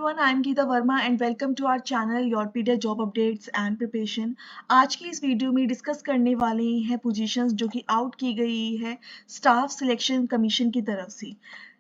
everyone, I am Geeta Verma and welcome to our channel Yourpedia Job Updates and Preparation। आज की इस video में discuss करने वाले हैं पोजीशंस जो कि आउट की गई है स्टाफ सिलेक्शन कमीशन की तरफ से।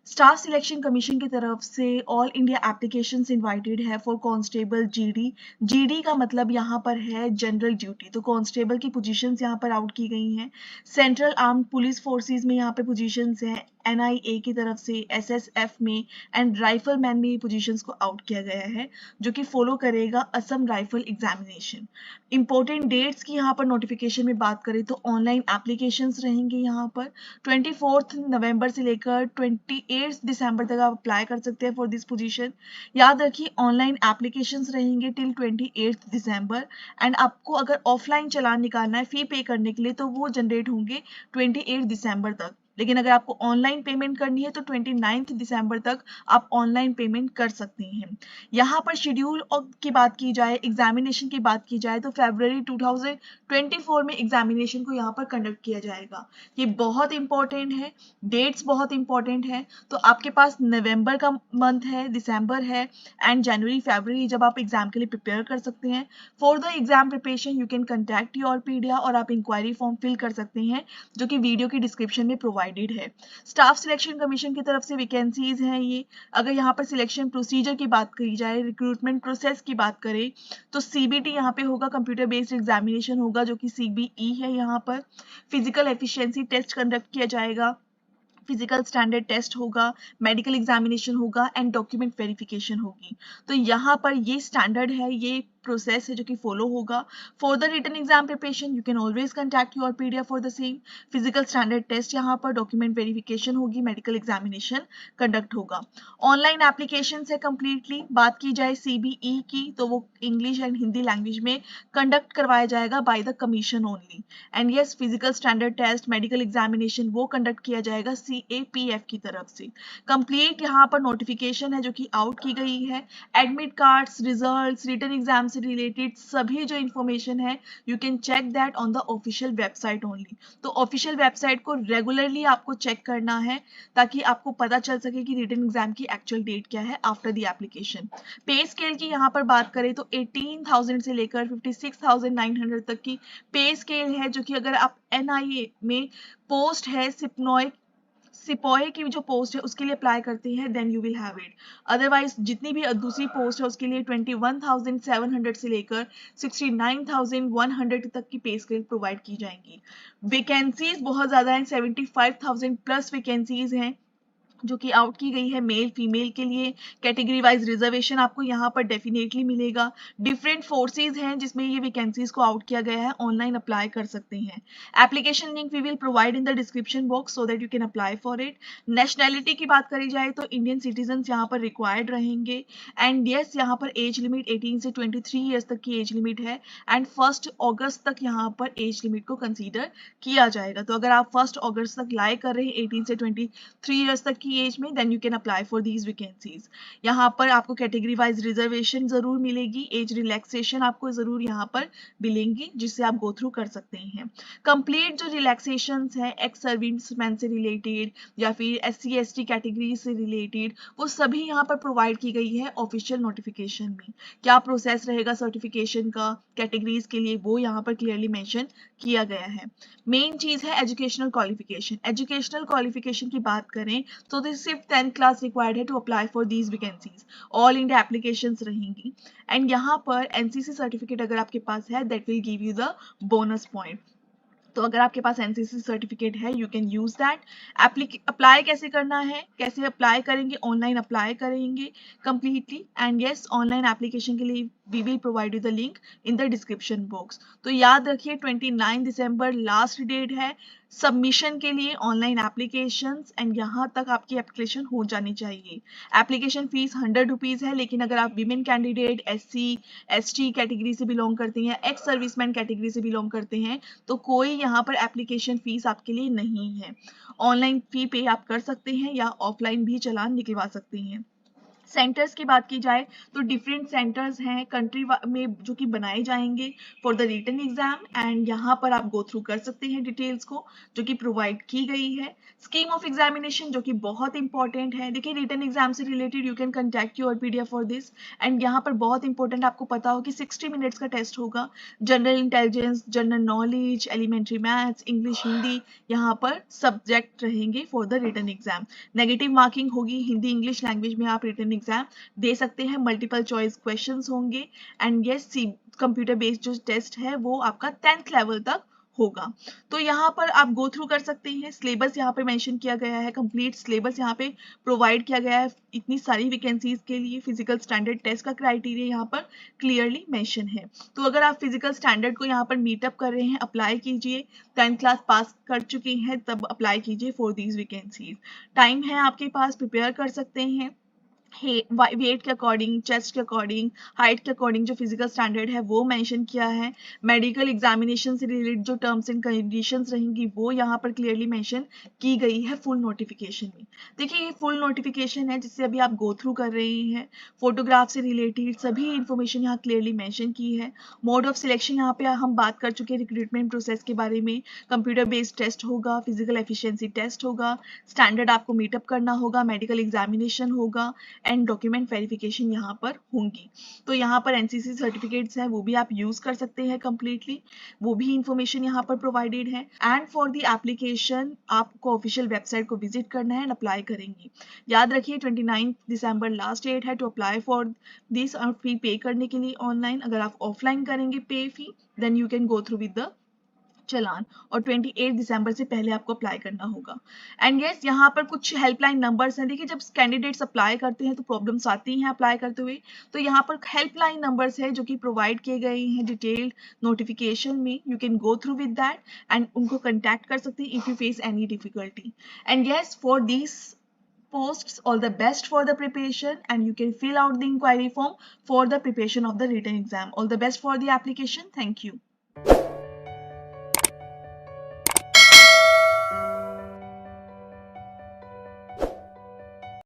स्टाफ सिलेक्शन कमीशन की तरफ से ऑल इंडिया एप्लीकेशंस इनवाइटेड है फॉर कांस्टेबल जीडी। जीडी का मतलब यहाँ पर है जनरल ड्यूटी, तो कांस्टेबल की पोजीशंस यहाँ पर आउट की गई हैं। सेंट्रल आर्म्ड पुलिस फोर्सेस में यहाँ पे पोजीशंस हैं, एनआईए की तरफ से, एसएसएफ में एंड राइफलमैन में ये पोजीशंस को आउट किया गया है जो कि फॉलो करेगा Assam rifle examination. Important dates की यहाँ पर नोटिफिकेशन में बात करें तो ऑनलाइन एप्लीकेशंस रहेंगे यहाँ पर 24 नवंबर से लेकर 28 दिसंबर तक आप अप्लाई कर सकते हैं फॉर दिस पोजीशन। याद रखिए ऑनलाइन एप्लीकेशंस रहेंगे टिल 28 दिसंबर एंड आपको अगर ऑफलाइन चालान निकालना है फी पे करने के लिए तो वो जनरेट होंगे 28 दिसंबर तक, लेकिन अगर आपको ऑनलाइन पेमेंट करनी है तो 29 दिसंबर तक आप ऑनलाइन पेमेंट कर सकते हैं। यहाँ पर शेड्यूल की बात की जाए, एग्जामिनेशन की बात की जाए तो फरवरी 2024 में एग्जामिनेशन को यहाँ पर कंडक्ट किया जाएगा। ये बहुत इंपॉर्टेंट है, डेट्स बहुत इंपॉर्टेंट है। तो आपके पास नवंबर का मंथ है, दिसंबर है एंड जनवरी फरवरी जब आप एग्जाम के लिए प्रिपेयर कर सकते हैं। For the exam preparation you can contact Yourpedia और आप इंक्वायरी फॉर्म फिल कर सकते हैं जो कि वीडियो की डिस्क्रिप्शन में प्रोवाइडेड है। स्टाफ सिलेक्शन कमीशन की तरफ से वैकेंसीज हैं ये। अगर यहाँ पर सिलेक्शन प्रोसीजर की बात करी जाए, रिक्रूटमेंट प्रोसेस की बात करें तो सीबीटी यहाँ पे होगा, कंप्यूटर बेस्ड एग्जामिनेशन होगा जो कि सीबीई है। यहाँ पर फिजिकल एफिशिएंसी टेस्ट कंडक्ट किया जाएगा, फिजिकल स्टैंडर्ड टेस्ट होगा, मेडिकल एग्जामिनेशन होगा एंड डॉक्यूमेंट वेरिफिकेशन होगी। तो यहाँ पर ये स्टैंडर्ड है, ये प्रोसेस है जो कि फॉलो होगा। For the written exam preparation you can always contact Yourpedia for the same. Physical standard test यहाँ पर, डॉक्यूमेंट वेरिफिकेशन होगी, मेडिकल एग्जामिनेशन कंडक्ट होगा। ऑनलाइन एप्लीकेशन है कंप्लीटली। बात की जाए सीबीई की तो वो इंग्लिश एंड हिंदी लैंग्वेज में कंडक्ट करवाया जाएगा by the commission only. And yes, physical standard test, medical examination वो कंडक्ट किया जाएगा सीएपीएफ की तरफ से। कंप्लीट यहाँ पर नोटिफिकेशन है जो कि आउट की गई है। Admit cards, results, written exam से रिलेटेड सभी जो इन्फॉर्मेशन है you can check that on the official website only. तो ऑफिशियल वेबसाइट को रेगुलरली आपको चेक करना है ताकि आपको पता चल सके कि रिटन एग्जाम की एक्चुअल डेट क्या है after the application. Pay scale की यहाँ पर बात करें तो 18,000 से लेकर 56,900 तक की पे स्केल है जो कि अगर आप एनआईए में पोस्ट है सिपोए की जो पोस्ट है उसके लिए अप्लाई करते हैं then you will have it. Otherwise जितनी भी दूसरी पोस्ट है उसके लिए 21,700 से लेकर 69,100 तक की पे स्केल प्रोवाइड की जाएंगी। वैकेंसीज बहुत ज़्यादा हैं, 75,000 प्लस वैकेंसीज हैं जो कि आउट की गई है मेल फीमेल के लिए। कैटेगरी वाइज रिजर्वेशन आपको यहाँ पर डेफिनेटली मिलेगा। डिफरेंट फोर्सेज हैं जिसमें ये वैकेंसीज को आउट किया गया है, ऑनलाइन अप्लाई कर सकते हैं। Application link we will provide in the description box so that you can apply for it. Nationality की बात करी जाए तो इंडियन सिटीजन यहाँ पर रिक्वायर्ड रहेंगे एंड यस यहाँ पर एज लिमिट 18 से 23 ईयर्स तक की एज लिमिट है एंड 1 अगस्त तक यहाँ पर एज लिमिट को कंसीडर किया जाएगा। तो अगर आप 1 अगस्त तक लाई कर रहे हैं 18 से 23 ईयर्स तक की एज में then you can apply for these vacancies. यहाँ पर आपको कैटेगरी वाइज रिजर्वेशन जरूर मिलेगी, एज रिलैक्सेशन आपको जरूर यहाँ पर मिलेंगी जिससे आप गो थ्रू कर सकते हैं। कंप्लीट जो रिलैक्सेशन है एक्स सर्विसमैन से रिलेटेड या फिर SC ST कैटेगरी से रिलेटेड वो सभी यहाँ पर प्रोवाइड की गई है ऑफिशियल नोटिफिकेशन में। क्या प्रोसेस रहेगा सर्टिफिकेशन का कैटेगरीज के लिए वो यहाँ पर क्लियरली मेंशन किया गया है। मेन चीज है एजुकेशनल क्वालिफिकेशन। एजुकेशनल क्वालिफिकेशन की बात करें तो सिर्फ 10th क्लास रिक्वायर्ड है to apply for these vacancies. All India applications रहेंगी एंड यहाँ पर एनसीसी सर्टिफिकेट अगर आपके पास है that will give you the bonus point. तो अगर आपके पास एनसीसी सर्टिफिकेट है you can use that. Apply कैसे करना है, कैसे अप्लाई करेंगे, ऑनलाइन अप्लाई करेंगे completely and yes online application के लिए we will provide you the link in the description box. तो याद रखिए 29 दिसंबर लास्ट डेट है सबमिशन के लिए ऑनलाइन एप्लीकेशंस एंड यहाँ तक आपकी एप्लीकेशन हो जानी चाहिए। एप्लीकेशन फीस 100 रुपीज़ है, लेकिन अगर आप women candidate SC ST category से बिलोंग करते हैं, एक्स सर्विसमैन कैटेगरी से बिलोंग करते हैं तो कोई यहाँ पर एप्लीकेशन फीस आपके लिए नहीं है। ऑनलाइन फी पे आप कर सकते हैं या ऑफलाइन भी चालान निकलवा सकते हैं। सेंटर्स की बात की जाए तो डिफरेंट सेंटर्स हैं कंट्री में जो कि बनाए जाएंगे for the written exam, and यहाँ पर आप गो थ्रू कर सकते हैं डिटेल्स को जो कि प्रोवाइड की गई है। स्कीम ऑफ एग्जामिनेशन जो कि बहुत इंपॉर्टेंट है, देखिए रिटन एग्जाम से related you can contact your PDF for this. And यहाँ पर बहुत इंपॉर्टेंट आपको पता हो कि 60 मिनट्स का टेस्ट होगा। General intelligence, general knowledge, elementary maths, English, Hindi, यहाँ पर सब्जेक्ट रहेंगे for the written exam. Negative marking होगी, हिंदी इंग्लिश लैंग्वेज में आप रिटन एग्जाम दे सकते हैं। मल्टीपल चॉइस क्वेश्चंस होंगे एंड यस कंप्यूटर बेस्ड जो टेस्ट है वो आपका 10th लेवल तक होगा। तो यहाँ पर आप गो थ्रू कर सकते हैं। सिलेबस यहाँ पे मेंशन किया गया है, कंप्लीट सिलेबस यहाँ पे प्रोवाइड किया गया है इतनी सारी वैकेंसीज के लिए। फिजिकल स्टैंडर्ड टेस्ट का क्राइटेरिया यहाँ पर क्लियरली मेंशन है। तो अगर आप फिजिकल स्टैंडर्ड को यहाँ पर मीटअप कर रहे हैं, अप्लाई कीजिए। 10th क्लास पास कर चुके हैं तब अप्लाई कीजिए फॉर दीज वैकेंसीज। टाइम है आपके पास, प्रिपेयर कर सकते हैं। वेट के अकॉर्डिंग, चेस्ट के अकॉर्डिंग, हाइट के अकॉर्डिंग जो फिजिकल स्टैंडर्ड है वो मेंशन किया है। मेडिकल एग्जामिनेशन से रिलेटेड जो टर्म्स एंड कंडीशंस रहेंगी वो यहाँ पर क्लियरली मेंशन की गई है फुल नोटिफिकेशन में। देखिए ये फुल नोटिफिकेशन है जिससे अभी आप गो थ्रू कर रहे हैं। फोटोग्राफ से रिलेटेड सभी इंफॉर्मेशन यहाँ क्लियरली मेंशन की है। मोड ऑफ सिलेक्शन यहाँ पे हम बात कर चुके हैं रिक्रूटमेंट प्रोसेस के बारे में। कंप्यूटर बेस्ड टेस्ट होगा, फिजिकल एफिशिएंसी टेस्ट होगा, स्टैंडर्ड आपको मीटअप करना होगा, मेडिकल एग्जामिनेशन होगा एंड डॉक्यूमेंट वेरिफिकेशन यहाँ पर होंगी। तो यहाँ पर एनसीसी सर्टिफिकेट्स हैं वो भी आप यूज कर सकते हैं कंप्लीटली, वो भी इंफॉर्मेशन यहाँ पर प्रोवाइडेड है। एंड फॉर द एप्लीकेशन आपको ऑफिशियल वेबसाइट को विजिट करना है एंड अप्लाई करेंगे। याद रखिए 29 दिसंबर लास्ट डेट है टू अप्लाई फॉर दिस और फी पे करने के लिए ऑनलाइन। अगर आप ऑफलाइन करेंगे pay fee then you can go through with the challan, और 28 दिसंबर से पहले आपको अप्लाई करना होगा। एंड यस यहाँ पर कुछ हेल्पलाइन नंबर्स हैं। देखिए जब कैंडिडेट्स अप्लाई करते हैं तो प्रॉब्लम्स आती हैं अप्लाई करते हुए, तो यहाँ पर हेल्पलाइन नंबर्स है जो कि प्रोवाइड किए गए हैं डिटेल्ड नोटिफिकेशन में। You can go through with that and उनको कंटैक्ट कर सकते हैं if you face any difficulty. And yes for this posts all the best for the preparation, and you can fill out the inquiry form for the preparation of the written exam. All the best for the application. Thank you.